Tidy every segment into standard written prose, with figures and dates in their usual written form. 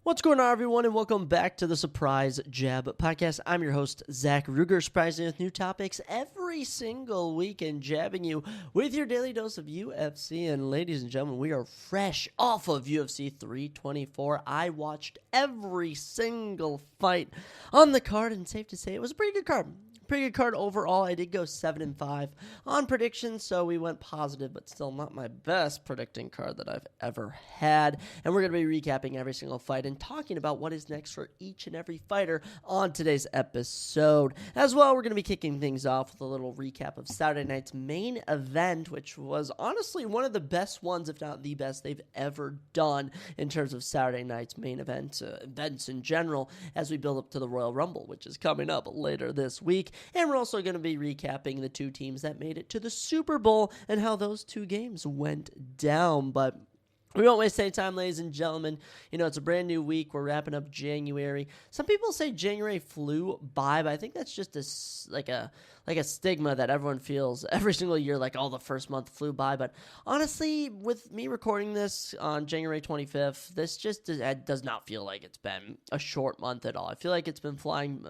What's going on, everyone, and welcome back to the Surprise Jab Podcast. I'm your host, Zach Ruger, surprising with new topics every single week and jabbing you with your daily dose of UFC. And ladies and gentlemen, we are fresh off of UFC 324. I watched every single fight on the card, and safe to say it was a pretty good card. Pretty good card overall. I did go 7-5 on predictions, so we went positive, but still not my best predicting card that I've ever had. And we're going to be recapping every single fight and talking about what is next for each and every fighter on today's episode. As well, we're going to be kicking things off with a little recap of Saturday night's main event, which was honestly one of the best ones, if not the best they've ever done in terms of Saturday night's main events in general, as we build up to the Royal Rumble, which is coming up later this week. And we're also going to be recapping the two teams that made it to the Super Bowl and how those two games went down. But we won't waste any time, ladies and gentlemen. You know, it's a brand new week. We're wrapping up January. Some people say January flew by, but I think that's just a stigma that everyone feels every single year, like, oh, the first month flew by. But honestly, with me recording this on January 25th, this just does not feel like it's been a short month at all. I feel like it's been flying,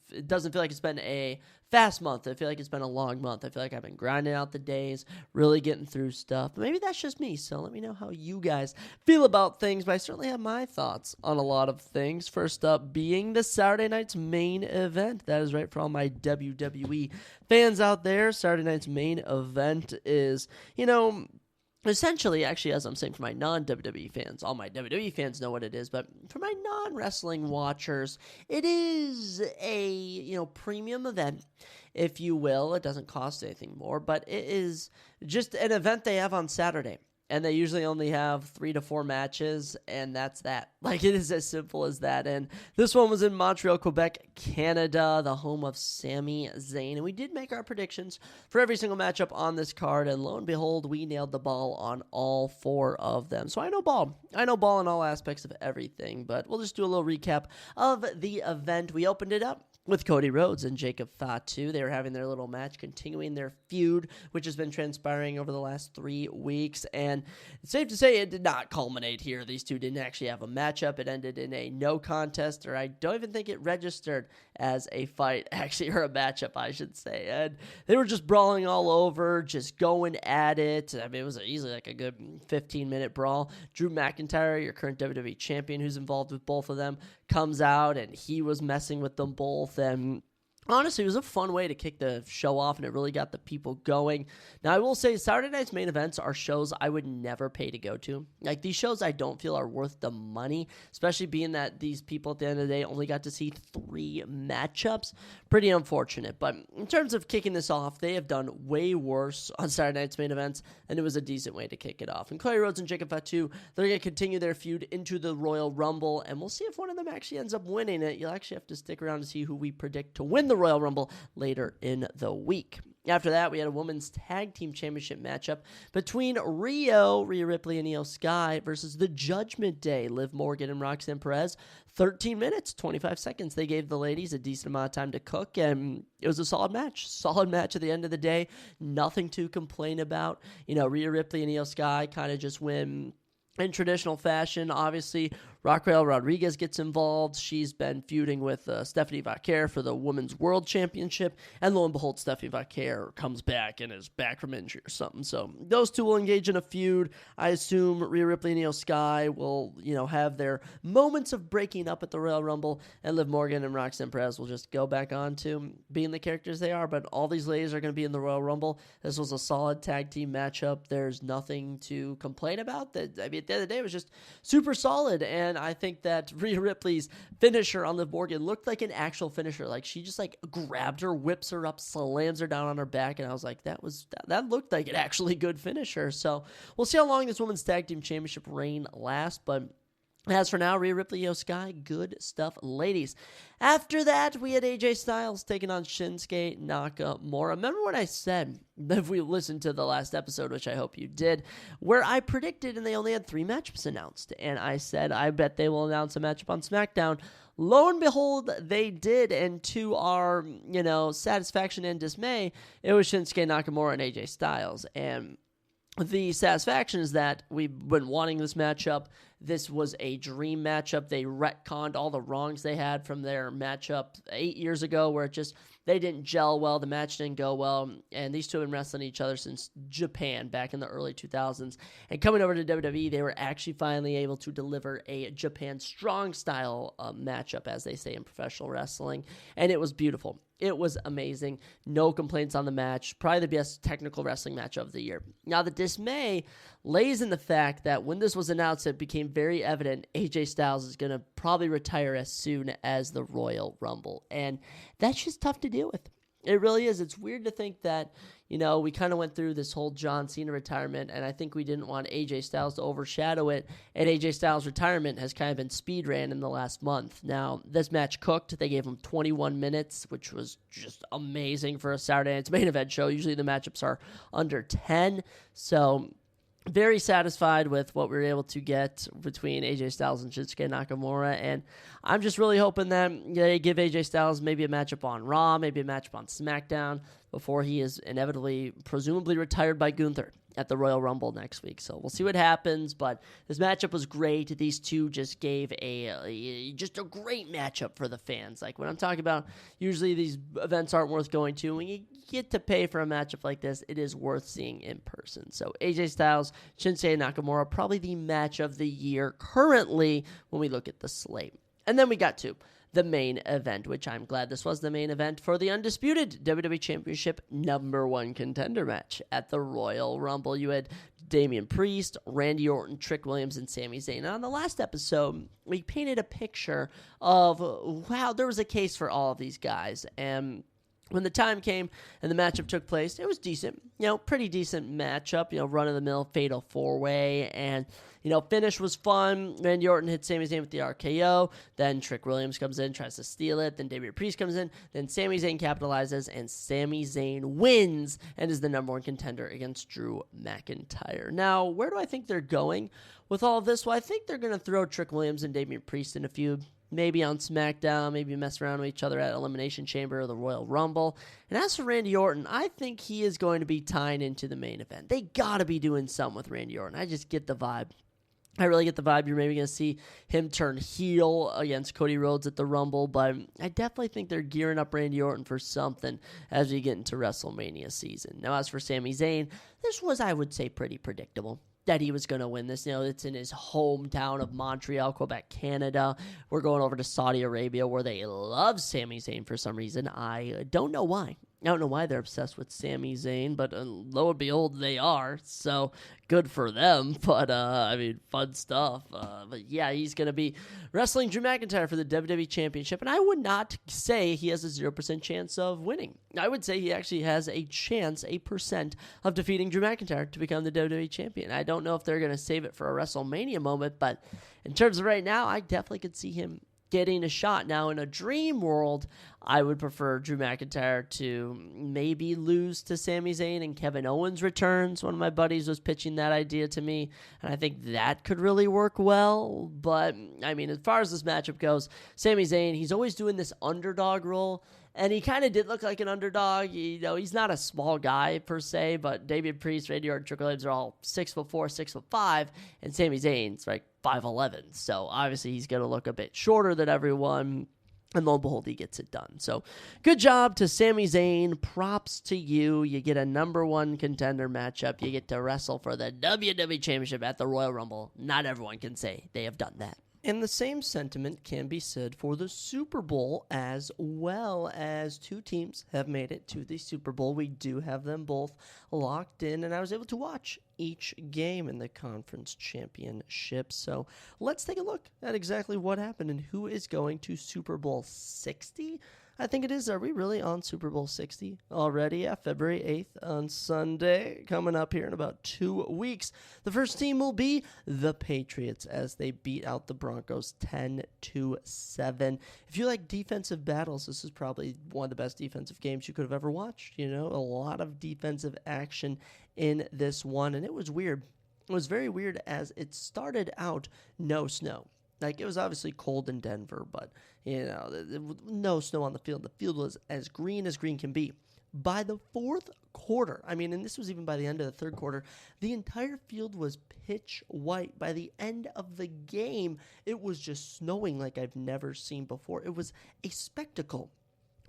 it doesn't feel like it's been a fast month. I feel like it's been a long month. I feel like I've been grinding out the days, really getting through stuff. But maybe that's just me, so let me know how you guys feel about things. But I certainly have my thoughts on a lot of things. First up being the Saturday night's main event. That is right for all my WWE fans out there. Saturday night's main event is, essentially, actually, as I'm saying, for my non-WWE fans, all my WWE fans know what it is, but for my non-wrestling watchers, it is a, premium event, if you will. It doesn't cost anything more, but it is just an event they have on Saturday. And they usually only have 3 to 4 matches, and that's that. Like, it is as simple as that. And this one was in Montreal, Quebec, Canada, the home of Sami Zayn. And we did make our predictions for every single matchup on this card, and lo and behold, we nailed the ball on all 4 of them. So I know ball. I know ball in all aspects of everything, but we'll just do a little recap of the event. We opened it up with Cody Rhodes and Jacob Fatu. They were having their little match, continuing their feud, which has been transpiring over the last 3 weeks. And it's safe to say it did not culminate here. These two didn't actually have a matchup. It ended in a no contest, or I don't even think it registered as a fight, actually, or a matchup, I should say. And they were just brawling all over, just going at it. I mean, it was easily like a good 15-minute brawl. Drew McIntyre, your current WWE champion, who's involved with both of them, comes out, and he was messing with them both. And honestly, it was a fun way to kick the show off, and it really got the people going. Now, I will say, Saturday night's main events are shows I would never pay to go to. Like, these shows I don't feel are worth the money, especially being that these people at the end of the day only got to see 3 matchups. Pretty unfortunate. But in terms of kicking this off, they have done way worse on Saturday night's main events, and it was a decent way to kick it off. And Cody Rhodes and Jacob Fatu, they're going to continue their feud into the Royal Rumble, and we'll see if one of them actually ends up winning it. You'll actually have to stick around to see who we predict to win the Royal Rumble later in the week. After that, we had a women's tag team championship matchup between Rhea Ripley and Io Sky versus the Judgment Day, Liv Morgan and Roxanne Perez. 13 minutes, 25 seconds. They gave the ladies a decent amount of time to cook, and it was a solid match. Solid match at the end of the day. Nothing to complain about. Rhea Ripley and Io Sky kind of just win in traditional fashion. Obviously, Raquel Rodriguez gets involved. She's been feuding with Stephanie Vaquer for the Women's World Championship. And lo and behold, Stephanie Vaquer comes back and is back from injury or something. So those two will engage in a feud. I assume Rhea Ripley and Io Sky will, have their moments of breaking up at the Royal Rumble. And Liv Morgan and Roxanne Perez will just go back on to being the characters they are. But all these ladies are going to be in the Royal Rumble. This was a solid tag team matchup. There's nothing to complain about. At the end of the day, it was just super solid. And I think that Rhea Ripley's finisher on Liv Morgan looked like an actual finisher. Like, she just grabbed her, whips her up, slams her down on her back, and I was like, that looked like an actually good finisher. So we'll see how long this women's tag team championship reign lasts, but as for now, Rhea Ripley, Io Sky, good stuff, ladies. After that, we had AJ Styles taking on Shinsuke Nakamura. Remember what I said, if we listened to the last episode, which I hope you did, where I predicted and they only had 3 matchups announced. And I said, I bet they will announce a matchup on SmackDown. Lo and behold, they did, and to our, satisfaction and dismay, it was Shinsuke Nakamura and AJ Styles. And the satisfaction is that we've been wanting this matchup. this was a dream matchup. They retconned all the wrongs they had from their matchup 8 years ago where they didn't gel well, the match didn't go well, and these two have been wrestling each other since Japan back in the early 2000s. And coming over to WWE, they were actually finally able to deliver a Japan strong style matchup, as they say in professional wrestling, and it was beautiful. It was amazing. No complaints on the match. Probably the best technical wrestling match of the year. Now, the dismay lays in the fact that when this was announced, it became very evident AJ Styles is going to probably retire as soon as the Royal Rumble. And that's just tough to deal with. It really is. It's weird to think that, we kind of went through this whole John Cena retirement, and I think we didn't want AJ Styles to overshadow it, and AJ Styles' retirement has kind of been speed ran in the last month. Now, this match cooked. They gave him 21 minutes, which was just amazing for a Saturday night's main event show. Usually the matchups are under 10, so very satisfied with what we were able to get between AJ Styles and Shinsuke Nakamura, and I'm just really hoping that they give AJ Styles maybe a matchup on Raw, maybe a matchup on SmackDown before he is inevitably, presumably retired by Gunther at the Royal Rumble next week. So we'll see what happens, but this matchup was great. These two just gave just a great matchup for the fans. Like when I'm talking about, usually these events aren't worth going to. When you get to pay for a matchup like this, it is worth seeing in person. So AJ Styles, Shinsuke Nakamura, probably the match of the year currently when we look at the slate. And then we got to the main event, which I'm glad this was the main event for the undisputed WWE Championship #1 contender match at the Royal Rumble. You had Damian Priest, Randy Orton, Trick Williams, and Sami Zayn. And on the last episode, we painted a picture of wow, there was a case for all of these guys. And when the time came and the matchup took place, it was decent, pretty decent matchup, run-of-the-mill fatal four-way, and, finish was fun. Randy Orton hit Sami Zayn with the RKO, then Trick Williams comes in, tries to steal it, then Damian Priest comes in, then Sami Zayn capitalizes, and Sami Zayn wins and is the #1 contender against Drew McIntyre. Now, where do I think they're going with all of this? Well, I think they're going to throw Trick Williams and Damian Priest in a feud. Maybe on SmackDown, maybe mess around with each other at Elimination Chamber or the Royal Rumble. And as for Randy Orton, I think he is going to be tying into the main event. They got to be doing something with Randy Orton. I just get the vibe. I really get the vibe you're maybe going to see him turn heel against Cody Rhodes at the Rumble, but I definitely think they're gearing up Randy Orton for something as we get into WrestleMania season. Now, as for Sami Zayn, this was, I would say, pretty predictable that he was going to win this. It's in his hometown of Montreal, Quebec, Canada. We're going over to Saudi Arabia where they love Sami Zayn for some reason. I don't know why. I don't know why they're obsessed with Sami Zayn, but lo and behold, they are. So good for them. But, fun stuff. But yeah, he's going to be wrestling Drew McIntyre for the WWE Championship. And I would not say he has a 0% chance of winning. I would say he actually has a chance, 8%, of defeating Drew McIntyre to become the WWE Champion. I don't know if they're going to save it for a WrestleMania moment, but in terms of right now, I definitely could see him getting a shot. Now, in a dream world, I would prefer Drew McIntyre to maybe lose to Sami Zayn and Kevin Owens returns. One of my buddies was pitching that idea to me, and I think that could really work well. But, as far as this matchup goes, Sami Zayn, he's always doing this underdog role, and he kind of did look like an underdog. He's not a small guy per se, but Damian Priest, Randy Orton, Trick Williams are all 6'4", 6'5", and Sami Zayn's like 5'11". So obviously he's going to look a bit shorter than everyone. And lo and behold, he gets it done. So good job to Sami Zayn. Props to you. You get a #1 contender matchup. You get to wrestle for the WWE Championship at the Royal Rumble. Not everyone can say they have done that. And the same sentiment can be said for the Super Bowl as well, as two teams have made it to the Super Bowl. We do have them both locked in, and I was able to watch each game in the conference championship. So let's take a look at exactly what happened and who is going to Super Bowl 60. I think it is. Are we really on Super Bowl 60 already? Yeah, February 8th on Sunday, coming up here in about 2 weeks. The first team will be the Patriots as they beat out the Broncos 10-7. If you like defensive battles, this is probably one of the best defensive games you could have ever watched. A lot of defensive action in this one, and it was weird. It was very weird as it started out no snow. Like, it was obviously cold in Denver, but, no snow on the field. The field was as green can be. By the fourth quarter, and this was even by the end of the third quarter, the entire field was pitch white. By the end of the game, it was just snowing like I've never seen before. It was a spectacle,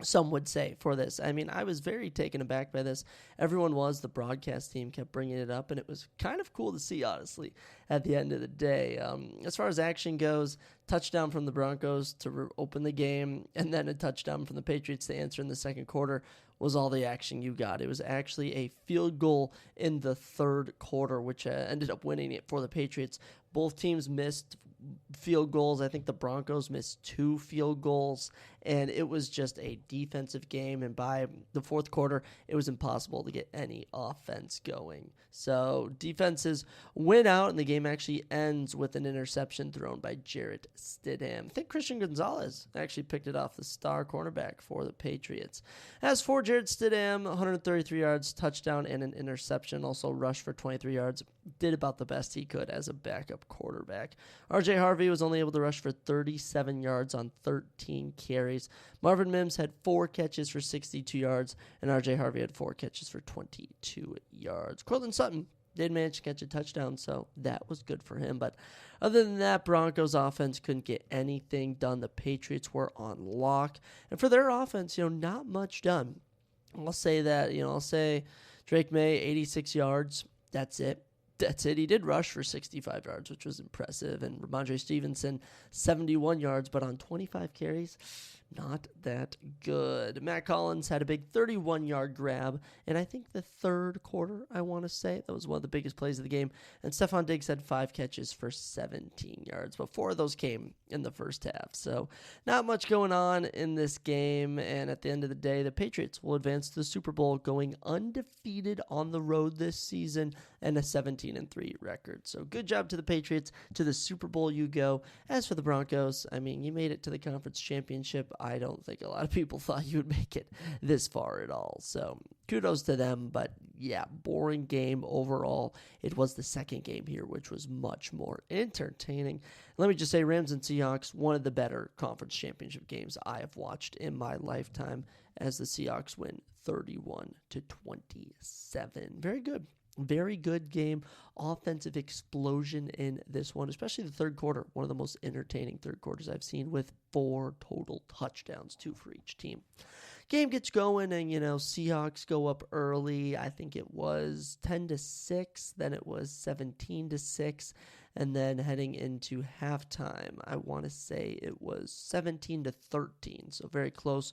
some would say, for this. I was very taken aback by this. Everyone was. The broadcast team kept bringing it up, and it was kind of cool to see, honestly, at the end of the day. As far as action goes, touchdown from the Broncos to open the game, and then a touchdown from the Patriots to answer in the second quarter was all the action you got. It was actually a field goal in the third quarter, which ended up winning it for the Patriots. Both teams missed field goals. I think the Broncos missed 2 field goals, and it was just a defensive game, and by the fourth quarter, it was impossible to get any offense going. So defenses win out, and the game actually ends with an interception thrown by Jarrett Stidham. I think Christian Gonzalez actually picked it off, the star cornerback for the Patriots. As for Jarrett Stidham, 133 yards, touchdown, and an interception, also rushed for 23 yards, did about the best he could as a backup quarterback. RJ Harvey was only able to rush for 37 yards on 13 carries. Marvin Mims had 4 catches for 62 yards, and RJ Harvey had 4 catches for 22 yards. Cortland Sutton did manage to catch a touchdown, so that was good for him. But other than that, Broncos offense couldn't get anything done. The Patriots were on lock. And for their offense, not much done. I'll say that, I'll say Drake May, 86 yards. That's it. He did rush for 65 yards, which was impressive. And Ramondre Stevenson, 71 yards, but on 25 carries, not that good. Matt Collins had a big 31-yard grab, and I think the third quarter, I want to say, that was one of the biggest plays of the game. And Stephon Diggs had 5 catches for 17 yards, but 4 of those came in the first half. So not much going on in this game, and at the end of the day, the Patriots will advance to the Super Bowl, going undefeated on the road this season and a 17-3 record. So good job to the Patriots. To the Super Bowl you go. As for the Broncos, you made it to the conference championship. I don't think a lot of people thought you would make it this far at all. So kudos to them, but yeah, boring game overall. It was the second game here, which was much more entertaining. Let me just say, Rams and Seahawks, one of the better conference championship games I have watched in my lifetime, as the Seahawks win 31-27. Very good. Very good game. Offensive explosion in this one, especially the third quarter. One of the most entertaining third quarters I've seen, with 4 total touchdowns, 2 for each team. Game gets going, and Seahawks go up early. I think it was 10-6, then it was 17-6, and then heading into halftime, I want to say it was 17-13, so very close.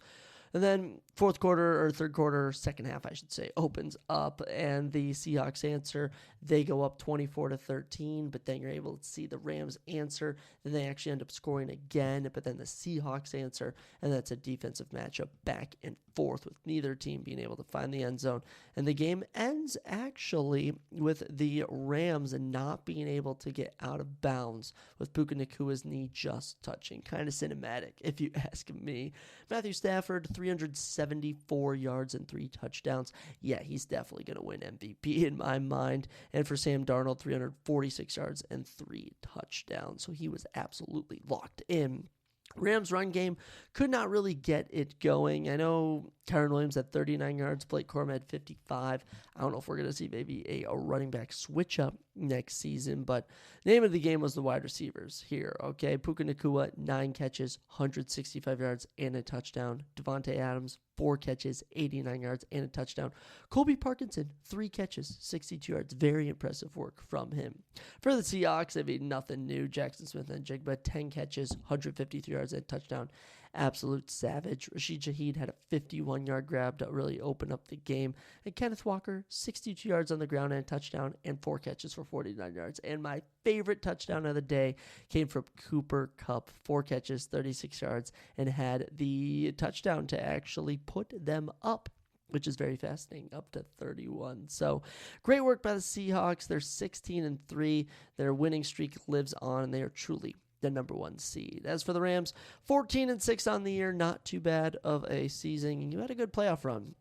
And then third quarter, second half, I should say, opens up, and the Seahawks answer. They go up 24-13, but then you're able to see the Rams answer. Then they actually end up scoring again, but then the Seahawks answer, and that's a defensive matchup back and forth, with neither team being able to find the end zone. And the game ends actually with the Rams not being able to get out of bounds, with Puka Nakua's knee just touching. Kind of cinematic, if you ask me. Matthew Stafford, 374 yards and 3 touchdowns. Yeah, he's definitely going to win MVP in my mind. And for Sam Darnold, 346 yards and 3 touchdowns. So he was absolutely locked in. Rams' run game could not really get it going. I know Kyron Williams had 39 yards, Blake Corum had 55. I don't know if we're going to see maybe a running back switch up next season, but name of the game was the wide receivers here, okay? Puka Nacua, 9 catches, 165 yards, and a touchdown. Devontae Adams, 4 catches, 89 yards, and a touchdown. Colby Parkinson, 3 catches, 62 yards. Very impressive work from him. For the Seahawks, nothing new. Jackson Smith and Jigba, 10 catches, 153 yards, and a touchdown. Absolute savage. Rashid Shaheed had a 51-yard grab to really open up the game. And Kenneth Walker, 62 yards on the ground and a touchdown, and 4 catches for 49 yards. And my favorite touchdown of the day came from Cooper Kupp, 4 catches, 36 yards, and had the touchdown to actually put them up, which is very fascinating, up to 31. So great work by the Seahawks. They're 16-3. Their winning streak lives on, and they are truly the number 1 seed. As for the Rams, 14-6 on the year, not too bad of a season. You had a good playoff run.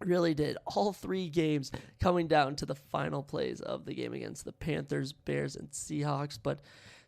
Really did. All 3 games coming down to the final plays of the game against the Panthers, Bears, and Seahawks. But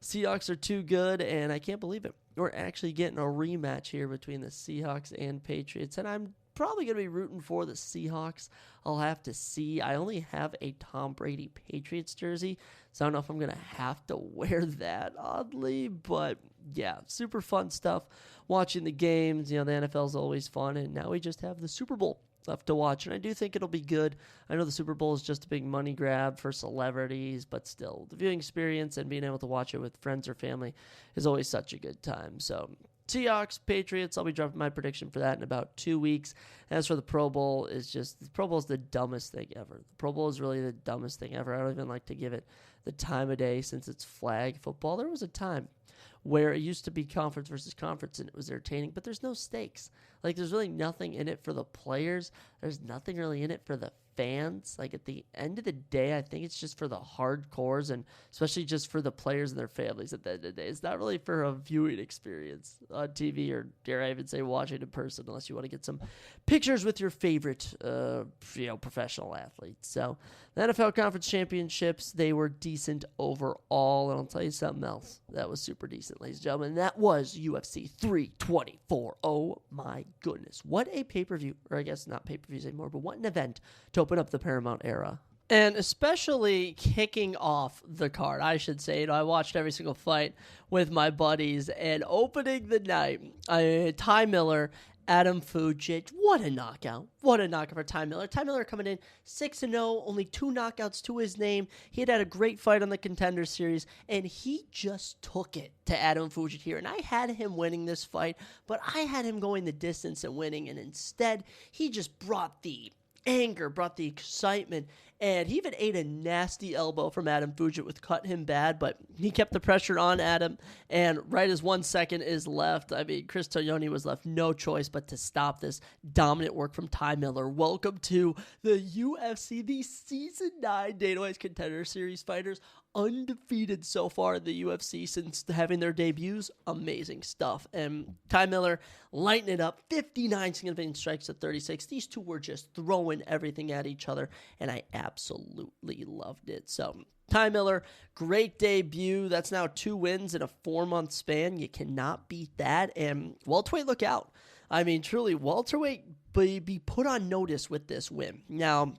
Seahawks are too good, and I can't believe it. We're actually getting a rematch here between the Seahawks and Patriots, and I'm probably going to be rooting for the Seahawks. I'll have to see. I only have a Tom Brady Patriots jersey, so I don't know if I'm going to have to wear that, oddly. But, yeah, super fun stuff. Watching the games, the NFL is always fun, and now we just have the Super Bowl left to watch, and I do think it'll be good. I know the Super Bowl is just a big money grab for celebrities, but still, the viewing experience and being able to watch it with friends or family is always such a good time. So, Seahawks, Patriots, I'll be dropping my prediction for that in about 2 weeks. As for the Pro Bowl, the Pro Bowl is the dumbest thing ever. The Pro Bowl is really the dumbest thing ever. I don't even like to give it the time of day since it's flag football. There was a time where it used to be conference versus conference, and it was entertaining, but there's no stakes. Like, there's really nothing in it for the players. There's nothing really in it for the fans. Like, at the end of the day, I think it's just for the hardcores, and especially just for the players and their families at the end of the day. It's not really for a viewing experience on TV, or dare I even say watching in person, unless you want to get some pictures with your favorite professional athletes. So the NFL Conference Championships, they were decent overall, and I'll tell you something else that was super decent, ladies and gentlemen. That was UFC 324. Oh my goodness. What a pay-per-view, or I guess not pay-per-views anymore, but what an event to open up the Paramount era. And especially kicking off the card, I should say. I watched every single fight with my buddies, and opening the night, Ty Miller, Adam Fugic, what a knockout. What a knockout for Ty Miller. Ty Miller coming in 6-0, only 2 knockouts to his name. He had a great fight on the Contender Series, and he just took it to Adam Fugic here. And I had him winning this fight, but I had him going the distance and winning, and instead, he just brought the anger, brought the excitement, and he even ate a nasty elbow from Adam Fugic, which cut him bad, but he kept the pressure on Adam, and right as 1 second is left, Chris Tognoni was left no choice but to stop this dominant work from Ty Miller. Welcome to the UFC, the Season 9 Dana White's Contender Series fighters, undefeated so far in the UFC since having their debuts. Amazing stuff. And Ty Miller lighting it up, 59 significant strikes to 36. These two were just throwing everything at each other, and I absolutely loved it. So Ty Miller, great debut. That's now 2 wins in a 4-month span. You cannot beat that. And welterweight, look out. Truly, welterweight be put on notice with this win. Now,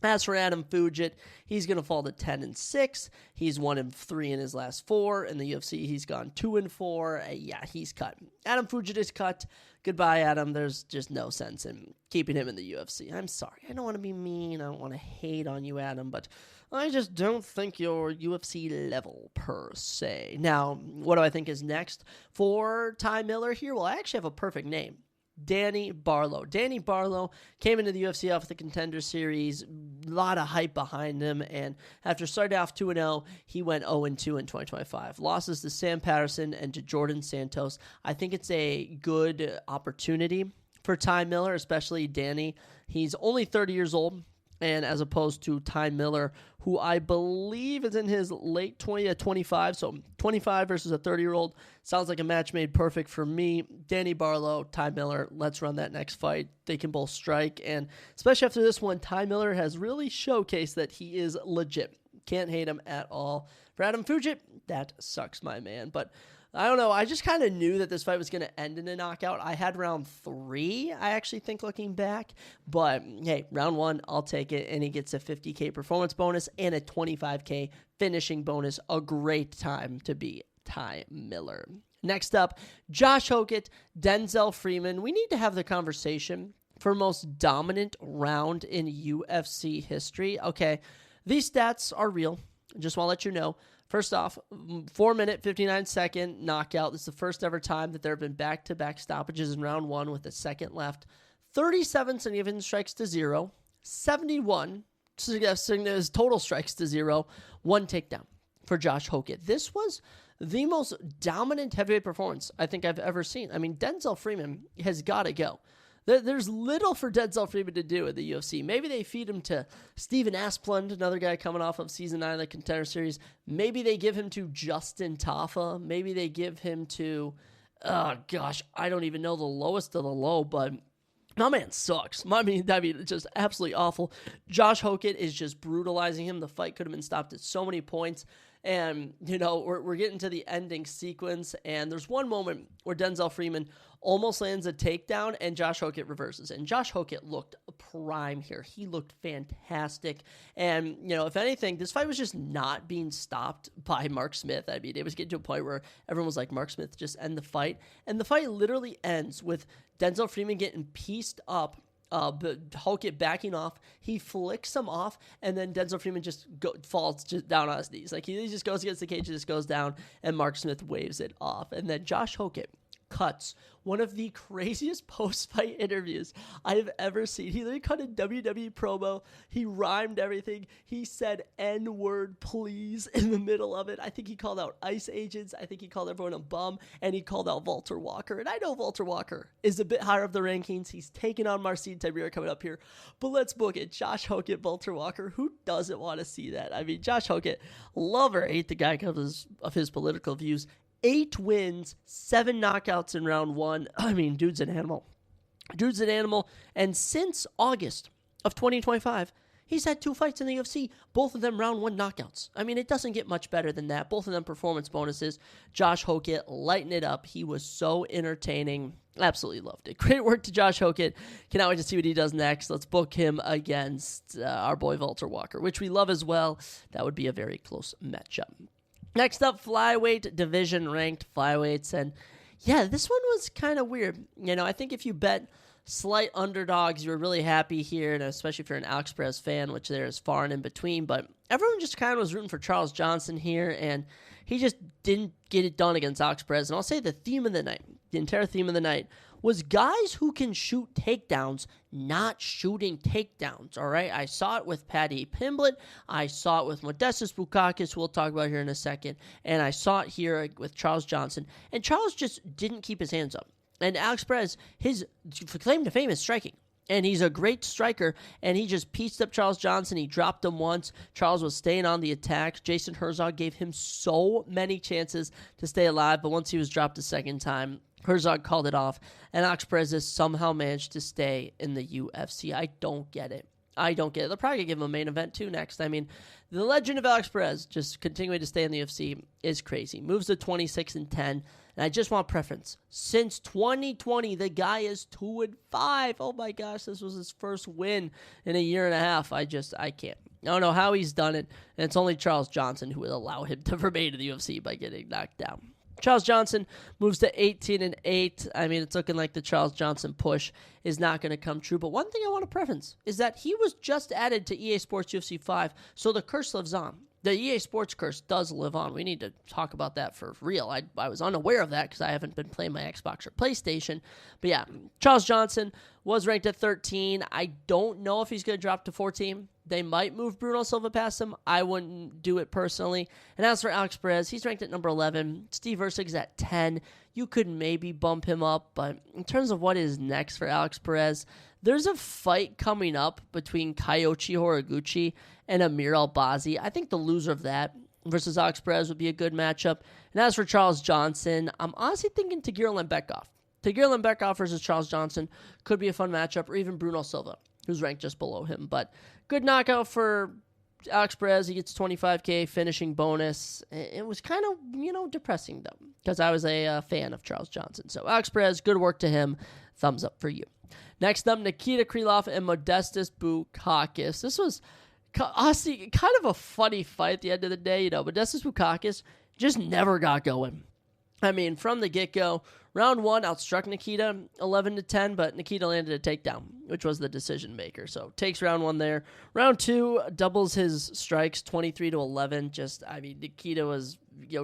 as for Adam Fugic, he's going to fall to 10-6. He's 1-3 in his last 4. In the UFC, he's gone 2-4. Yeah, he's cut. Adam Fugic is cut. Goodbye, Adam. There's just no sense in keeping him in the UFC. I'm sorry. I don't want to be mean. I don't want to hate on you, Adam, but I just don't think you're UFC level per se. Now, what do I think is next for Ty Miller here? Well, I actually have a perfect name. Danny Barlow. Danny Barlow came into the UFC off the Contender Series, a lot of hype behind him, and after starting off 2-0, he went 0-2 in 2025. Losses to Sam Patterson and to Jordan Santos. I think it's a good opportunity for Ty Miller, especially Danny. He's only 30 years old, and as opposed to Ty Miller, who I believe is in his late 25, so 25 versus a 30-year-old, sounds like a match made perfect for me. Danny Barlow, Ty Miller, let's run that next fight. They can both strike, and especially after this one, Ty Miller has really showcased that he is legit. Can't hate him at all. For Adam Fugic, that sucks, my man, but I don't know. I just kind of knew that this fight was going to end in a knockout. I had round 3, I actually think, looking back. But, hey, round 1, I'll take it. And he gets a $50K performance bonus and a $25K finishing bonus. A great time to be Ty Miller. Next up, Josh Hokett, Denzel Freeman. We need to have the conversation for most dominant round in UFC history. Okay, these stats are real. Just want to let you know. First off, 4-minute, 59-second knockout. This is the first ever time that there have been back-to-back stoppages in round 1 with a second left. 37 significant strikes to 0. 71 total strikes to 0. 1 takedown for Josh Hokett. This was the most dominant heavyweight performance I think I've ever seen. Denzel Freeman has got to go. There's little for Denzel Freeman to do at the UFC. Maybe they feed him to Steven Asplund, another guy coming off of Season 9 of the Contender Series. Maybe they give him to Justin Tafa. Maybe they give him to, I don't even know the lowest of the low, but my man sucks. It's just absolutely awful. Josh Hokett is just brutalizing him. The fight could have been stopped at so many points. And, we're getting to the ending sequence, and there's one moment where Denzel Freeman almost lands a takedown, and Josh Hokett reverses. And Josh Hokett looked prime here. He looked fantastic. And, if anything, this fight was just not being stopped by Mark Smith. I mean, it was getting to a point where everyone was like, Mark Smith, just end the fight. And the fight literally ends with Denzel Freeman getting pieced up, but Hokett backing off. He flicks him off, and then Denzel Freeman just falls down on his knees. Like, he just goes against the cage and just goes down, and Mark Smith waves it off. And then Josh Hokett cuts one of the craziest post-fight interviews I've ever seen. He literally cut a WWE promo. He rhymed everything. He said N-word please in the middle of it. I think he called out ICE agents. I think he called everyone a bum, and he called out Walter Walker. And I know Walter Walker is a bit higher up the rankings. He's taking on Marcin Tybura coming up here. But let's book it. Josh Hokett, Walter Walker. Who doesn't want to see that? I mean, Josh Hokett, love or hate the guy because of his political views. 8 wins, 7 knockouts in round 1. I mean, dude's an animal. Dude's an animal. And since August of 2025, he's had 2 fights in the UFC, both of them round 1 knockouts. I mean, it doesn't get much better than that. Both of them performance bonuses. Josh Hokett lighting it up. He was so entertaining. Absolutely loved it. Great work to Josh Hokett. Cannot wait to see what he does next. Let's book him against our boy Walter Walker, which we love as well. That would be a very close matchup. Next up, flyweight division ranked flyweights. And yeah, this one was kind of weird. I think if you bet slight underdogs, you were really happy here, and especially if you're an Alex Perez fan, which there is far and in between. But everyone just kind of was rooting for Charles Johnson here, and he just didn't get it done against Alex Perez. And I'll say the theme of the night, the entire theme of the night, was guys who can shoot takedowns not shooting takedowns, all right? I saw it with Paddy Pimblett. I saw it with Modestas Bukauskas, who we'll talk about here in a second. And I saw it here with Charles Johnson. And Charles just didn't keep his hands up. And Alex Perez, his claim to fame is striking. And he's a great striker, and he just pieced up Charles Johnson. He dropped him once. Charles was staying on the attack. Jason Herzog gave him so many chances to stay alive, but once he was dropped a second time, Herzog called it off, and Alex Perez has somehow managed to stay in the UFC. I don't get it. They'll probably give him a main event too next. I mean, the legend of Alex Perez just continuing to stay in the UFC is crazy. Moves to 26-10, and I just want preference. Since 2020, the guy is 2-5. Oh my gosh, this was his first win in a year and a half. I can't. I don't know how he's done it, and it's only Charles Johnson who will allow him to remain in the UFC by getting knocked down. Charles Johnson moves to 18-8. I mean, it's looking like the Charles Johnson push is not going to come true. But one thing I want to preference is that he was just added to EA Sports UFC 5, so the curse lives on. The EA Sports curse does live on. We need to talk about that for real. I was unaware of that because I haven't been playing my Xbox or PlayStation. But yeah, Charles Johnson was ranked at 13. I don't know if he's going to drop to 14. They might move Bruno Silva past him. I wouldn't do it personally. And as for Alex Perez, he's ranked at number 11. Steve Erceg's at 10. You could maybe bump him up. But in terms of what is next for Alex Perez, there's a fight coming up between Kyoichi Horiguchi and Amir Albazi. I think the loser of that versus Alex Perez would be a good matchup. And as for Charles Johnson, I'm honestly thinking Tagir Lembekov. Tagir Lembekov versus Charles Johnson could be a fun matchup, or even Bruno Silva, who's ranked just below him. But good knockout for Alex Perez. He gets 25K finishing bonus. It was kind of, depressing, though, because I was a fan of Charles Johnson. So Alex Perez, good work to him. Thumbs up for you. Next up, Nikita Krylov and Modestas Bukauskas. This was honestly kind of a funny fight at the end of the day. Modestas Bukauskas just never got going. I mean, from the get-go, round 1 outstruck Nikita 11-10, but Nikita landed a takedown, which was the decision maker. So takes round 1 there. Round 2 doubles his strikes 23-11. Nikita was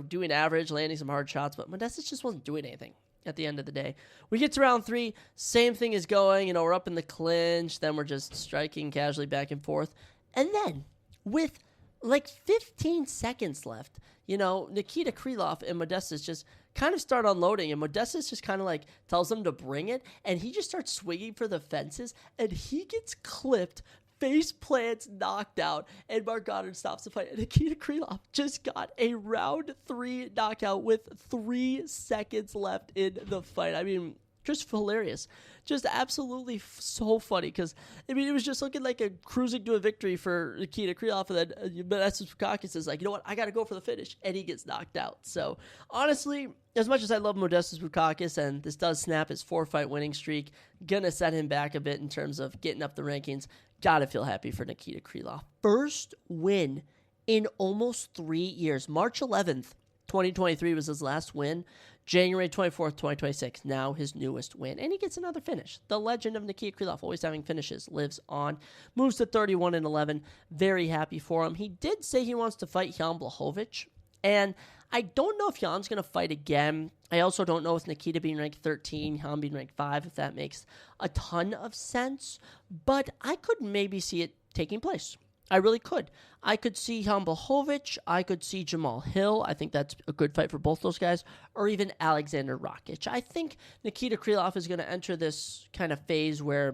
doing average, landing some hard shots, but Modestas just wasn't doing anything at the end of the day. We get to round 3, same thing is going. We're up in the clinch, then we're just striking casually back and forth. And then, with like 15 seconds left, Nikita Krylov and Modestas just kind of start unloading, and Modestas just kind of like tells them to bring it, and he just starts swinging for the fences, and he gets clipped, face plants, knocked out, and Mark Goddard stops the fight. And Nikita Krylov just got a round 3 knockout with 3 seconds left in the fight. I mean, Just hilarious. Just absolutely so funny because, I mean, it was just looking like a cruising to a victory for Nikita Krylov, and then Modestas Bukauskas is like, you know what, I got to go for the finish, and he gets knocked out. So, honestly, as much as I love Modestas Bukauskas, and this does snap his 4-fight winning streak, gonna set him back a bit in terms of getting up the rankings, gotta feel happy for Nikita Krylov. First win in almost 3 years. March 11th, 2023 was his last win. January 24th, 2026, now his newest win. And he gets another finish. The legend of Nikita Krylov, always having finishes, lives on. Moves to 31-11. Very happy for him. He did say he wants to fight Jan Blachowicz. And I don't know if Jan's going to fight again. I also don't know with Nikita being ranked 13, Jan being ranked 5, if that makes a ton of sense. But I could maybe see it taking place. I really could. I could see Jan Blachowicz. I could see Jamal Hill. I think that's a good fight for both those guys. Or even Alexander Rakic. I think Nikita Krylov is going to enter this kind of phase where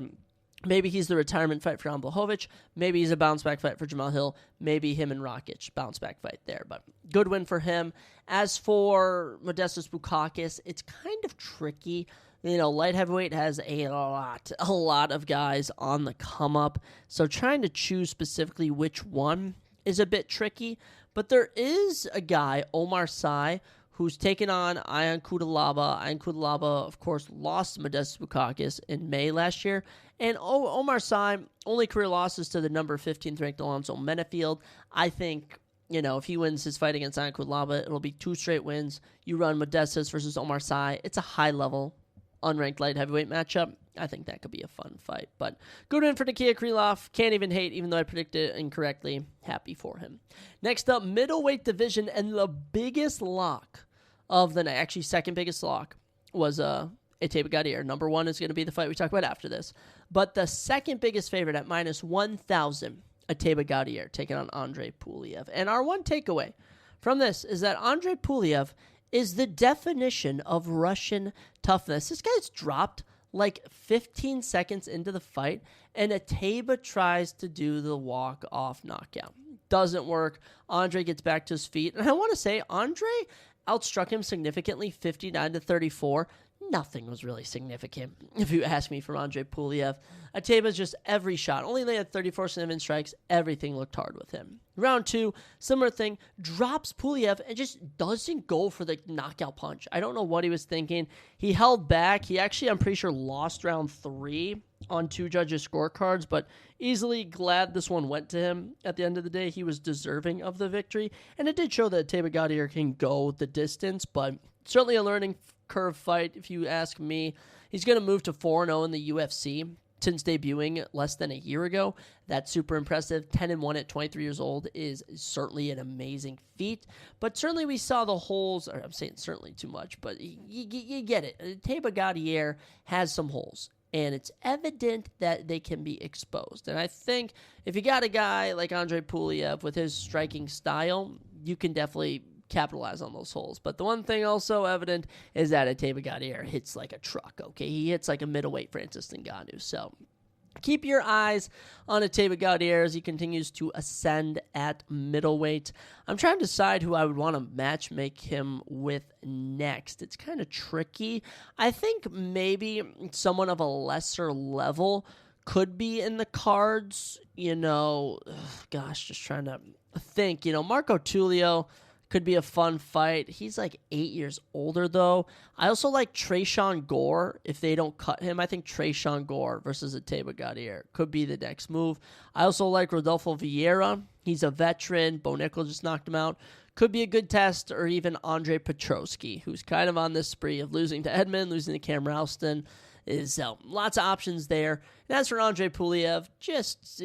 maybe he's the retirement fight for Jan Blachowicz. Maybe he's a bounce-back fight for Jamal Hill. Maybe him and Rakic, bounce-back fight there. But good win for him. As for Modestas Bukauskas, it's kind of tricky. You know, light heavyweight has a lot of guys on the come up. So trying to choose specifically which one is a bit tricky. But there is a guy, Omar Sy, who's taken on Ion Cutelaba. Ion Cutelaba, of course, lost to Modestas Bukauskas in May last year. And Omar Sy, only career losses to the number 15th ranked Alonzo Menefield. I think, you know, if he wins his fight against Ion Cutelaba, it'll be 2 straight wins. You run Modestas versus Omar Sy. It's a high-level unranked light heavyweight matchup. I think that could be a fun fight. But good win for Nikita Krylov. Can't even hate, even though I predicted it incorrectly. Happy for him. Next up, middleweight division, and the biggest lock of the night, actually second biggest lock, was Ete Gadier. Number 1 is going to be the fight we talk about after this. But the second biggest favorite at minus 1,000, Ete Gadier taking on Andre Puliev. And our one takeaway from this is that Andre Puliev is the definition of Russian toughness. This guy's dropped like 15 seconds into the fight, and Ateba tries to do the walk-off knockout. Doesn't work. Andre gets back to his feet. And I want to say, Andre outstruck him significantly, 59-34. Nothing was really significant, if you ask me, from Andre Puliev. Ateba's just every shot. Only landed 34 cinnamon strikes. Everything looked hard with him. Round 2, similar thing. Drops Puliev and just doesn't go for the knockout punch. I don't know what he was thinking. He held back. He actually, I'm pretty sure, lost round 3 on 2 judges' scorecards, but easily glad this one went to him. At the end of the day, he was deserving of the victory. And it did show that Ete Gadier can go the distance, but certainly a learning curve fight, if you ask me. He's going to move to 4-0 in the UFC since debuting less than a year ago. That's super impressive. 10-1 at 23 years old is certainly an amazing feat. But certainly we saw the holes, or I'm saying certainly too much, but you get it. Ete Gadier has some holes, and it's evident that they can be exposed. And I think if you got a guy like Andre Puliev with his striking style, you can definitely capitalize on those holes. But the one thing also evident is that Ete Gadier hits like a truck, okay? He hits like a middleweight Francis Ngannou. So keep your eyes on Ete Gadier as he continues to ascend at middleweight. I'm trying to decide who I would want to match make him with next. It's kind of tricky. I think maybe someone of a lesser level could be in the cards. You know, just trying to think. You know, Marco Tulio could be a fun fight. He's like 8 years older, though. I also like Tresean Gore if they don't cut him. I think Tresean Gore versus Ete Gadier could be the next move. I also like Rodolfo Vieira. He's a veteran. Bo Nickel just knocked him out. Could be a good test. Or even Andre Petrosky, who's kind of on this spree of losing to Edmund, losing to Cam Ralston. Lots of options there. And as for Andre Puliev, just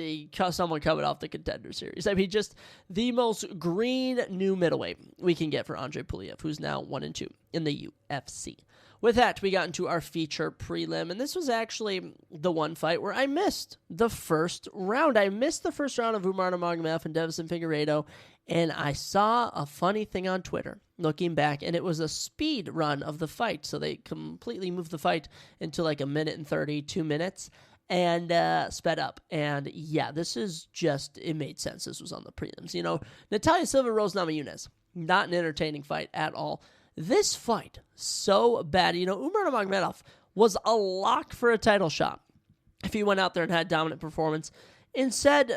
someone coming off the Contender Series. I mean, just the most green new middleweight we can get for Andre Puliev, who's now 1-2 in the UFC. With that, we got into our feature prelim, and this was actually the one fight where I missed the first round. I missed the first round of Umar Nurmagomedov and Davison Figueiredo, and I saw a funny thing on Twitter looking back, and it was a speed run of the fight. So they completely moved the fight into like 1 minute and 30, 2 minutes, and sped up. And yeah, this is just, it made sense. This was on the prelims. You know, Natalia Silva, Rose Namajunas, not an entertaining fight at all. This fight, so bad. You know, Umar Nurmagomedov was a lock for a title shot if he went out there and had dominant performance. Instead,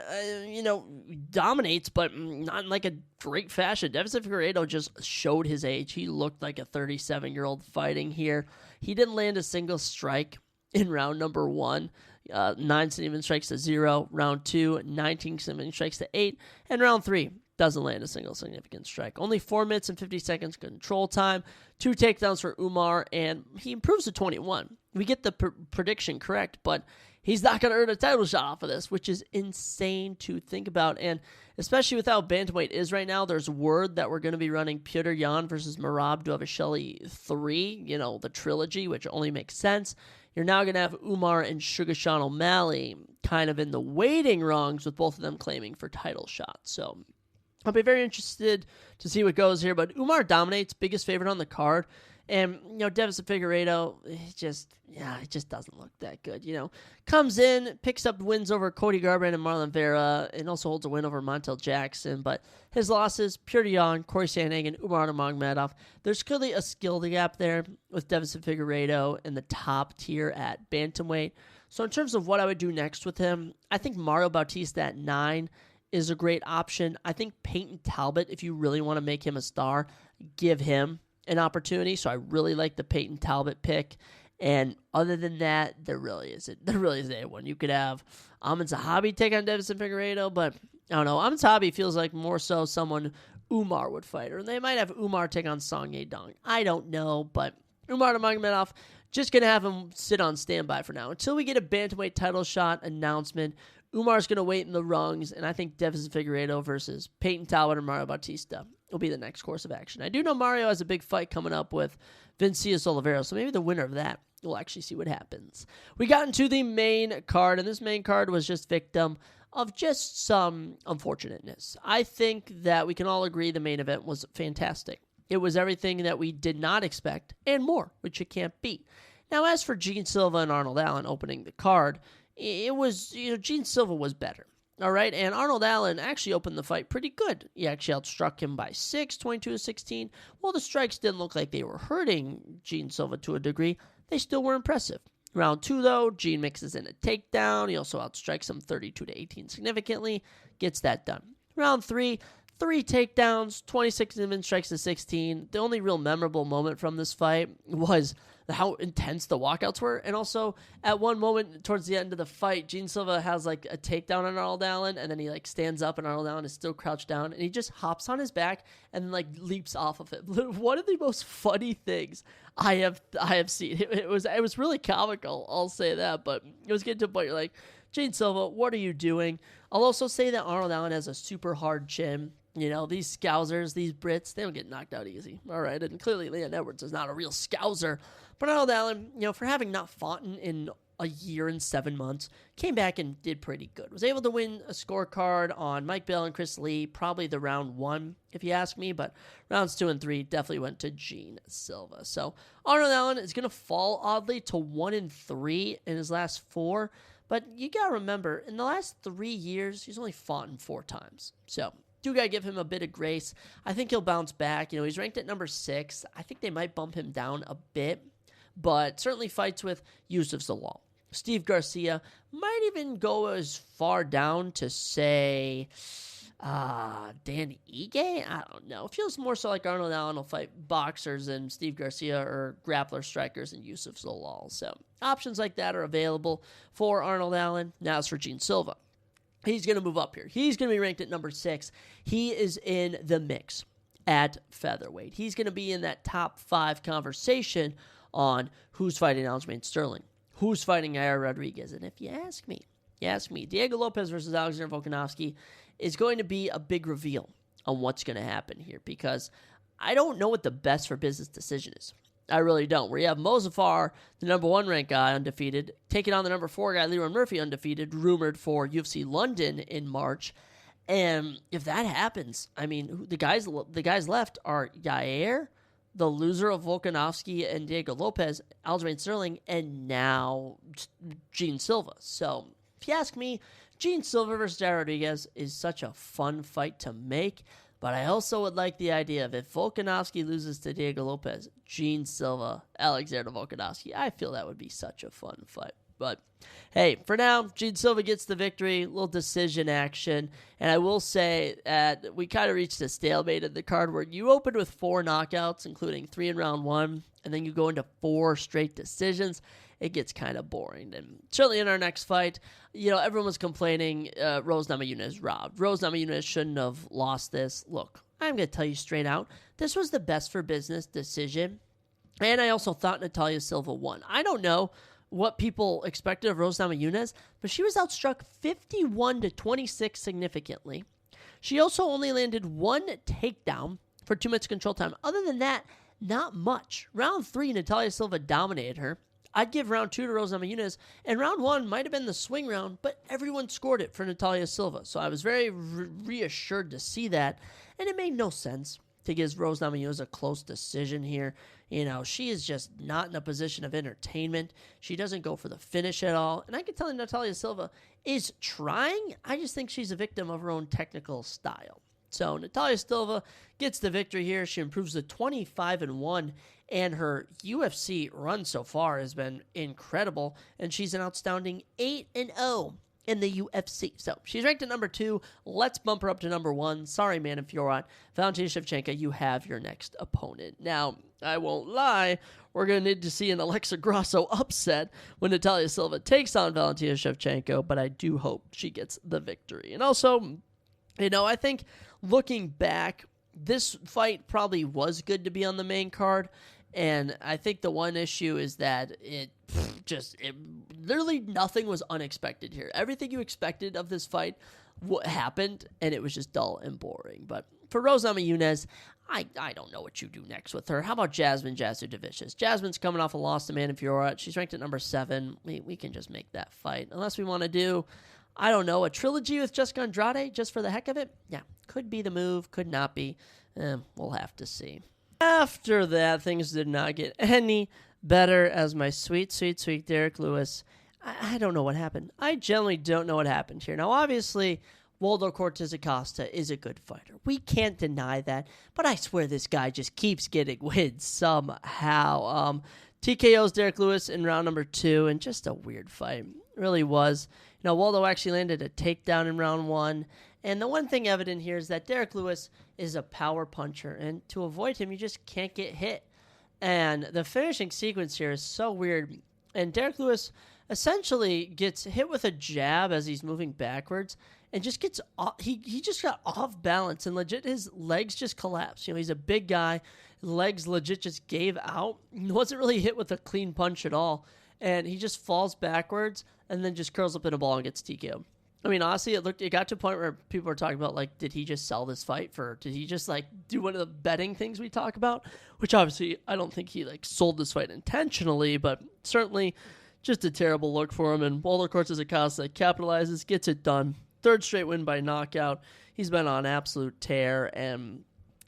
dominates, but not in like a great fashion. Deiveson Figueiredo just showed his age. He looked like a 37-year-old fighting here. He didn't land a single strike in round number 1. 9 significant strikes to 0. Round 2, 19 significant strikes to 8. And round 3, doesn't land a single significant strike. Only 4 minutes and 50 seconds control time. 2 takedowns for Umar, and he improves to 21. We get the prediction correct, but he's not going to earn a title shot off of this, which is insane to think about. And especially with how bantamweight is right now, there's word that we're going to be running Petr Yan versus Merab Dvalishvili 3, the trilogy, which only makes sense. You're now going to have Umar and Sugar Sean O'Malley kind of in the waiting rungs, with both of them claiming for title shots. So I'll be very interested to see what goes here. But Umar dominates, biggest favorite on the card. And, Deiveson Figueiredo, it just doesn't look that good, Comes in, picks up wins over Cody Garbrandt and Marlon Vera, and also holds a win over Montel Jackson. But his losses, Petr Yan, Corey Sandhagen, Umar Nurmagomedov. There's clearly a skill gap there with Deiveson Figueiredo in the top tier at bantamweight. So in terms of what I would do next with him, I think Mario Bautista at 9 is a great option. I think Peyton Talbot, if you really want to make him a star, give him an opportunity. So I really like the Peyton Talbot pick. And other than that, there really isn't anyone. You could have Amin Zahabi take on Deiveson Figueiredo, but I don't know. Amin Zahabi feels like more so someone Umar would fight, or they might have Umar take on Song Yadong. I don't know, but Umar Nurmagomedov, just going to have him sit on standby for now. Until we get a bantamweight title shot announcement, Umar's going to wait in the rungs, and I think Deiveson Figueiredo versus Peyton Talbot or Mario Bautista will be the next course of action. I do know Mario has a big fight coming up with Vincius Oliveira, so maybe the winner of that, we'll actually see what happens. We got into the main card, and this main card was just victim of just some unfortunateness. I think that we can all agree the main event was fantastic. It was everything that we did not expect, and more, which you can't beat. Now, as for Gene Silva and Arnold Allen opening the card, it was, Gene Silva was better. All right, and Arnold Allen actually opened the fight pretty good. He actually outstruck him by 6, 22-16. While the strikes didn't look like they were hurting Gene Silva to a degree, they still were impressive. Round 2, though, Gene mixes in a takedown. He also outstrikes him 32-18 significantly, gets that done. Round 3, 3 takedowns, 26 even strikes to 16. The only real memorable moment from this fight was how intense the walkouts were. And also, at one moment towards the end of the fight, Gene Silva has like a takedown on Arnold Allen, and then he like stands up and Arnold Allen is still crouched down, and he just hops on his back and then like leaps off of it. One of the most funny things I have seen. It was really comical, I'll say that, but it was getting to a point you're like, Gene Silva, what are you doing? I'll also say that Arnold Allen has a super hard chin. These Scousers, these Brits, they don't get knocked out easy. All right, and clearly Leon Edwards is not a real Scouser. But Arnold Allen, for having not fought in a year and 7 months, came back and did pretty good. Was able to win a scorecard on Mike Bell and Chris Lee, probably the round 1, if you ask me, but rounds 2 and 3 definitely went to Gene Silva. So Arnold Allen is going to fall oddly to 1-3 in his last 4, but you got to remember, in the last 3 years, he's only fought in 4 times. So do got to give him a bit of grace. I think he'll bounce back. He's ranked at number 6. I think they might bump him down a bit, but certainly fights with Yusuf Zalal. Steve Garcia might even go as far down to say Dan Ige? I don't know. It feels more so like Arnold Allen will fight boxers and Steve Garcia or grappler strikers and Yusuf Zalal. So options like that are available for Arnold Allen. Now as for Gene Silva. He's going to move up here. He's going to be ranked at number 6. He is in the mix at featherweight. He's going to be in that top 5 conversation on who's fighting Aljamain Sterling, who's fighting Yair Rodriguez. And if you ask me, Diego Lopez versus Alexander Volkanovski is going to be a big reveal on what's going to happen here, because I don't know what the best for business decision is. I really don't. Where you have Mozafar, the number 1 ranked guy, undefeated, taking on the number 4 guy, Leroy Murphy, undefeated, rumored for UFC London in March. And if that happens, I mean, the guys left are Yair, the loser of Volkanovski and Diego Lopez, Aljamain Sterling, and now Gene Silva. So if you ask me, Gene Silva versus Yair Rodriguez is such a fun fight to make. But I also would like the idea of if Volkanovski loses to Diego Lopez, Gene Silva, Alexander Volkanovski. I feel that would be such a fun fight. But hey, for now, Gene Silva gets the victory, little decision action. And I will say that we kind of reached a stalemate in the card where you opened with 4 knockouts, including 3 in round 1, and then you go into 4 straight decisions. It gets kind of boring. And certainly in our next fight, everyone was complaining Rose Namajunas robbed. Rose Namajunas shouldn't have lost this. Look, I'm going to tell you straight out, this was the best for business decision. And I also thought Natalia Silva won. I don't know what people expected of Rose Namajunas, but she was outstruck 51-26 significantly. She also only landed 1 takedown for 2 minutes control time. Other than that, not much. Round 3, Natalia Silva dominated her. I'd give round 2 to Rose Namajunas, and round 1 might have been the swing round, but everyone scored it for Natalia Silva. So I was very reassured to see that, and it made no sense to give Rose Namajunas a close decision here. She is just not in a position of entertainment. She doesn't go for the finish at all, and I can tell you Natalia Silva is trying. I just think she's a victim of her own technical style. So Natalia Silva gets the victory here. She improves to 25-1, and her UFC run so far has been incredible, and she's an outstanding 8-0 in the UFC. So she's ranked at number 2. Let's bump her up to number 1. Sorry, man, if you're on Valentina Shevchenko, you have your next opponent. Now, I won't lie, we're going to need to see an Alexa Grasso upset when Natalia Silva takes on Valentina Shevchenko, but I do hope she gets the victory. And also, I think looking back, this fight probably was good to be on the main card. And I think the one issue is that it literally nothing was unexpected here. Everything you expected of this fight happened, and it was just dull and boring. But for Rose Namajunas, I don't know what you do next with her. How about Jasmine Jasudavicius? Jasmine's coming off a loss to Mana Fiora. She's ranked at number 7. We can just make that fight. Unless we want to do, I don't know, a trilogy with Jessica Andrade just for the heck of it. Yeah, could be the move, could not be. We'll have to see. After that, things did not get any better as my sweet, sweet, sweet Derek Lewis. I don't know what happened. I generally don't know what happened here. Now, obviously, Waldo Cortez Acosta is a good fighter. We can't deny that, but I swear this guy just keeps getting wins somehow. TKO's Derek Lewis in round number 2, and just a weird fight. It really was. Waldo actually landed a takedown in round 1. And the one thing evident here is that Derek Lewis is a power puncher, and to avoid him, you just can't get hit. And the finishing sequence here is so weird. And Derek Lewis essentially gets hit with a jab as he's moving backwards, and just gets off, he just got off balance, and legit his legs just collapsed. He's a big guy, legs legit just gave out. He wasn't really hit with a clean punch at all, and he just falls backwards and then just curls up in a ball and gets TKO. I mean, honestly, it got to a point where people were talking about, did he just sell this fight did he just, do one of the betting things we talk about? Which, obviously, I don't think he, sold this fight intentionally, but certainly just a terrible look for him. And Waldo Cortez Acosta capitalizes, gets it done. 3rd straight win by knockout. He's been on absolute tear, and,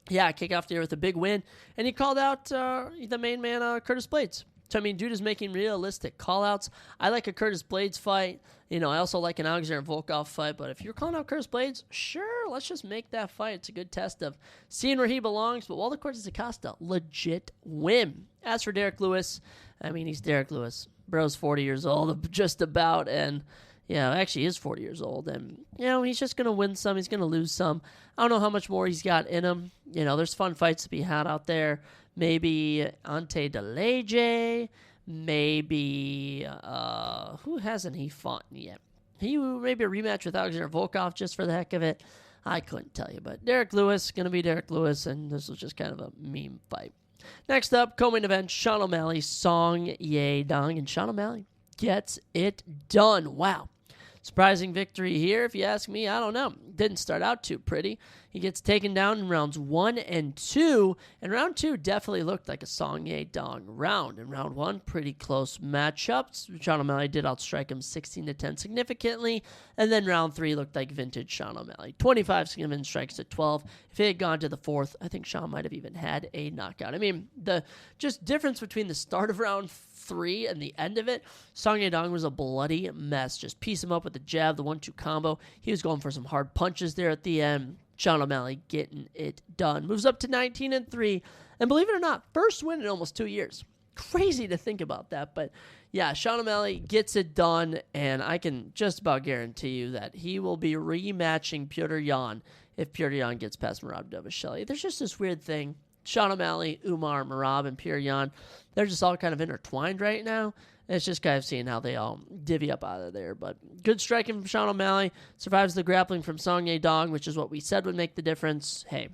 yeah, kick off the year with a big win. And he called out the main man, Curtis Blades. So, I mean, dude is making realistic call-outs. I like a Curtis Blades fight. I also like an Alexander Volkov fight. But if you're calling out Curtis Blades, sure, let's just make that fight. It's a good test of seeing where he belongs. But Waldo Cortez Acosta, legit win. As for Derek Lewis, I mean, he's Derek Lewis. Bro's 40 years old, just about. And, actually is 40 years old. And, he's just going to win some. He's going to lose some. I don't know how much more he's got in him. There's fun fights to be had out there. Maybe Ante DeLeje, maybe, who hasn't he fought yet? Maybe a rematch with Alexander Volkov just for the heck of it. I couldn't tell you, but Derek Lewis, going to be Derek Lewis, and this was just kind of a meme fight. Next up, co-main event, Sean O'Malley, Song Yadong, and Sean O'Malley gets it done. Wow. Surprising victory here, if you ask me. I don't know. Didn't start out too pretty. He gets taken down in rounds 1 and 2, and round 2 definitely looked like a Song Yadong round. In round 1, pretty close matchups. Sean O'Malley did outstrike him 16-10 significantly, and then round 3 looked like vintage Sean O'Malley. 25 significant strikes to 12. If he had gone to the 4th, I think Sean might have even had a knockout. I mean, the just difference between the start of round 3 and the end of it, Song Yadong was a bloody mess. Just piece him up with the jab, the 1-2 combo. He was going for some hard punches there at the end. Sean O'Malley getting it done. Moves up to 19-3. And believe it or not, first win in almost 2 years. Crazy to think about that. But yeah, Sean O'Malley gets it done. And I can just about guarantee you that he will be rematching Petr Yan if Petr Yan gets past Merab Dvalishvili. There's just this weird thing. Sean O'Malley, Umar, Merab, and Petr Yan, they're just all kind of intertwined right now. It's just kind of seeing how they all divvy up out of there. But good striking from Sean O'Malley. Survives the grappling from Song Yadong, which is what we said would make the difference. Hey,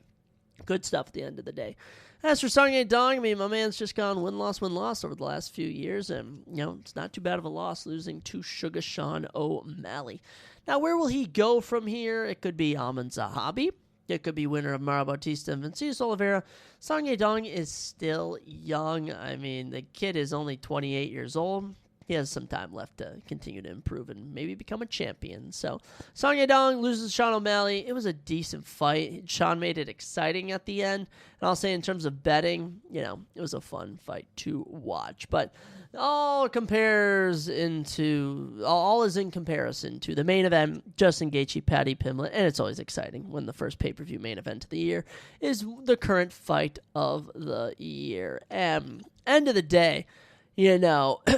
good stuff at the end of the day. As for Song Yadong, I mean, my man's just gone win-loss over the last few years. And, it's not too bad of a loss losing to Sugar Sean O'Malley. Now, where will he go from here? It could be Amin Zahabi. It could be winner of Mara Bautista and Vinicius Oliveira. Song Yadong is still young. I mean, the kid is only 28 years old. He has some time left to continue to improve and maybe become a champion. So, Song Yadong loses Sean O'Malley. It was a decent fight. Sean made it exciting at the end. And I'll say in terms of betting, it was a fun fight to watch. But all is in comparison to the main event, Justin Gaethje, Paddy Pimblett, and it's always exciting when the first pay-per-view main event of the year is the current fight of the year. End of the day,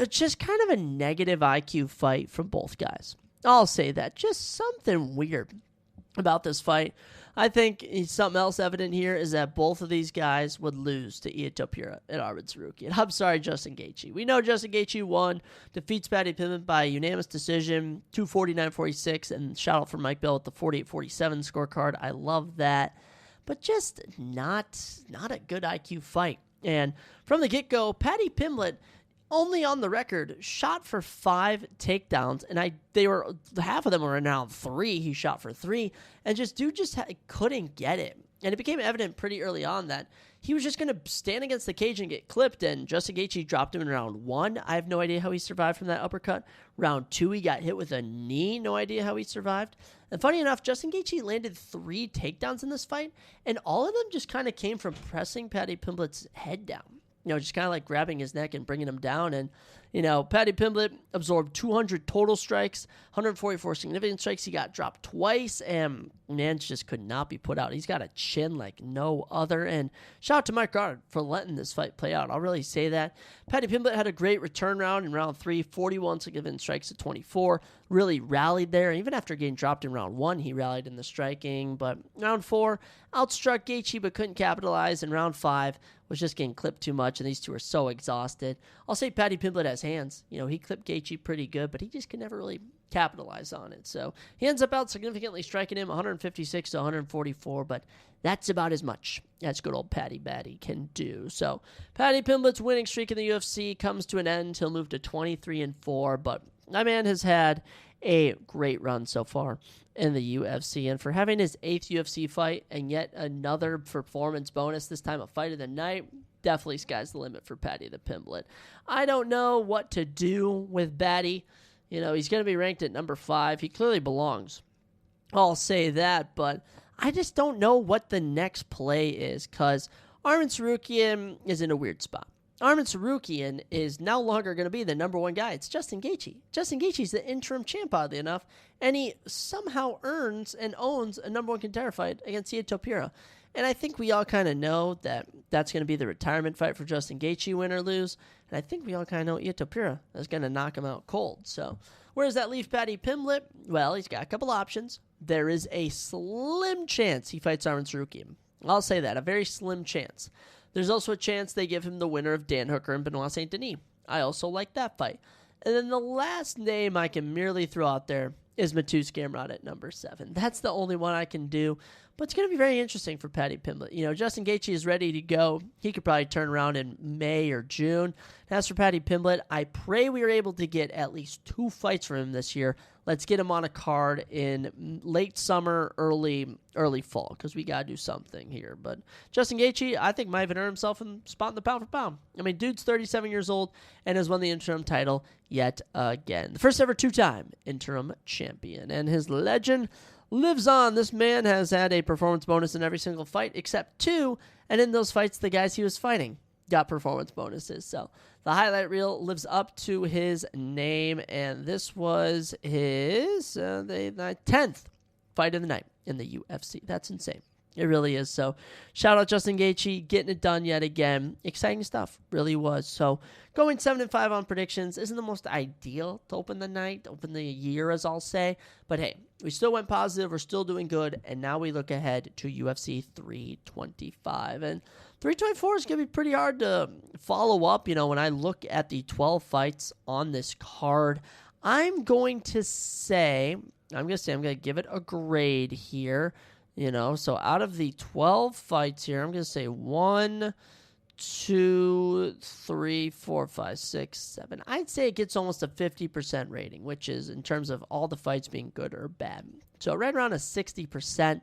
just kind of a negative IQ fight from both guys. I'll say that. Just something weird about this fight. I think something else evident here is that both of these guys would lose to Ilia Topuria and Arman Tsarukyan. I'm sorry, Justin Gaethje. We know Justin Gaethje won, defeats Paddy Pimblett by unanimous decision, 249-46, and shout out for Mike Bell with the 48-47 scorecard. I love that. But just not a good IQ fight. And from the get-go, Paddy Pimblett, only on the record, shot for 5 takedowns, and half of them were in round 3. He shot for 3, and dude couldn't get it. And it became evident pretty early on that he was just going to stand against the cage and get clipped, and Justin Gaethje dropped him in round 1. I have no idea how he survived from that uppercut. Round 2, he got hit with a knee. No idea how he survived. And funny enough, Justin Gaethje landed 3 takedowns in this fight, and all of them just kind of came from pressing Paddy Pimblett's head down. Just kind of like grabbing his neck and bringing him down. And, Paddy Pimblett absorbed 200 total strikes, 144 significant strikes. He got dropped twice, and man just could not be put out. He's got a chin like no other. And shout out to Mike Gard for letting this fight play out. I'll really say that. Paddy Pimblett had a great return round in round 3, 41 significant strikes to 24. Really rallied there. Even after getting dropped in round 1, he rallied in the striking. But round 4, outstruck Gaethje but couldn't capitalize. In round 5, was just getting clipped too much, and these two are so exhausted. I'll say Paddy Pimblett has hands. He clipped Gaethje pretty good, but he just could never really capitalize on it. So he ends up out significantly striking him 156 to 144, but that's about as much as good old Paddy Baddy can do. So Paddy Pimblett's winning streak in the UFC comes to an end. He'll move to 23-4, but my man has had a great run so far in the UFC, and for having his 8th UFC fight and yet another performance bonus, this time a fight of the night, definitely sky's the limit for Paddy the Pimblett. I don't know what to do with Baddy. He's going to be ranked at number 5. He clearly belongs. I'll say that, but I just don't know what the next play is, because Arman Tsarukyan is in a weird spot. Arman Tsarukyan is no longer going to be the number 1 guy. It's Justin Gaethje. Justin Gaethje's the interim champ, oddly enough, and he somehow earns and owns a number 1 contender fight against Ilia Topuria. And I think we all kind of know that that's going to be the retirement fight for Justin Gaethje, win or lose. And I think we all kind of know Ilia Topuria is going to knock him out cold. So where does that leave Paddy Pimblett? Well, he's got a couple options. There is a slim chance he fights Arman Tsarukyan. I'll say that, a very slim chance. There's also a chance they give him the winner of Dan Hooker and Benoit Saint Denis. I also like that fight. And then the last name I can merely throw out there is Mateusz Gamrot at number 7. That's the only one I can do. But it's going to be very interesting for Paddy Pimblett. Justin Gaethje is ready to go. He could probably turn around in May or June. As for Paddy Pimblett, I pray we are able to get at least 2 fights from him this year. Let's get him on a card in late summer, early fall, because we got to do something here. But Justin Gaethje, I think, might even earn himself a spot in the pound for pound. I mean, dude's 37 years old and has won the interim title yet again. The first ever 2-time interim champion. And his legend lives on. This man has had a performance bonus in every single fight except 2, and in those fights, the guys he was fighting got performance bonuses. So the highlight reel lives up to his name, and this was his 10th fight of the night in the UFC. That's insane. It really is. So shout out Justin Gaethje, getting it done yet again. Exciting stuff. Really was. So going 7-5 on predictions isn't the most ideal to open the night, open the year, as I'll say. But hey, we still went positive. We're still doing good. And now we look ahead to UFC 325. And 324 is going to be pretty hard to follow up. You know, when I look at the 12 fights on this card, I'm going to give it a grade here. You know, so out of the 12 fights here, I'm going to say 1, 2, 3, 4, 5, 6, 7. I'd say it gets almost a 50% rating, which is in terms of all the fights being good or bad. So right around a 60%,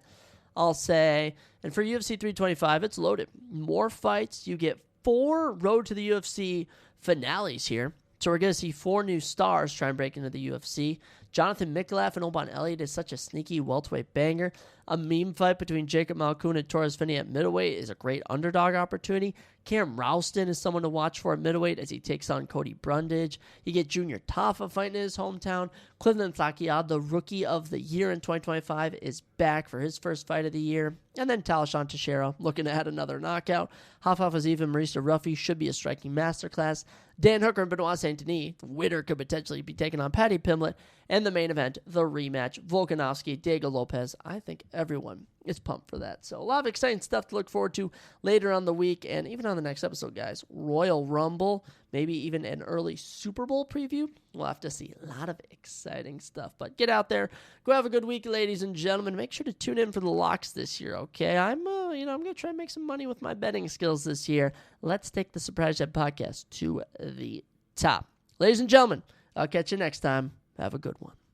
I'll say. And for UFC 325, it's loaded. More fights. You get 4 Road to the UFC finales here. So we're going to see 4 new stars try and break into the UFC. Jonathan Mikulaff and Oban Elliott is such a sneaky welterweight banger. A meme fight between Jacob Malkoun and Torres Finney at middleweight is a great underdog opportunity. Cam Ralston is someone to watch for at middleweight as he takes on Cody Brundage. You get Junior Tafa fighting in his hometown. Cleveland Thakiad, the rookie of the year in 2025, is back for his first fight of the year. And then Talashan Teixeira looking to add another knockout. Hafaf Aziz and Marisa Ruffy should be a striking masterclass. Dan Hooker and Benoit Saint-Denis, the winner could potentially be taking on Paddy Pimblett. And the main event, the rematch, Volkanovski, Diego Lopez. I think everyone is pumped for that. So a lot of exciting stuff to look forward to later on the week and even on the next episode, guys. Royal Rumble, maybe even an early Super Bowl preview. We'll have to see. A lot of exciting stuff. But get out there. Go have a good week, ladies and gentlemen. Make sure to tune in for the locks this year, okay? I'm going to try and make some money with my betting skills this year. Let's take the Surprise Jet podcast to the top. Ladies and gentlemen, I'll catch you next time. Have a good one.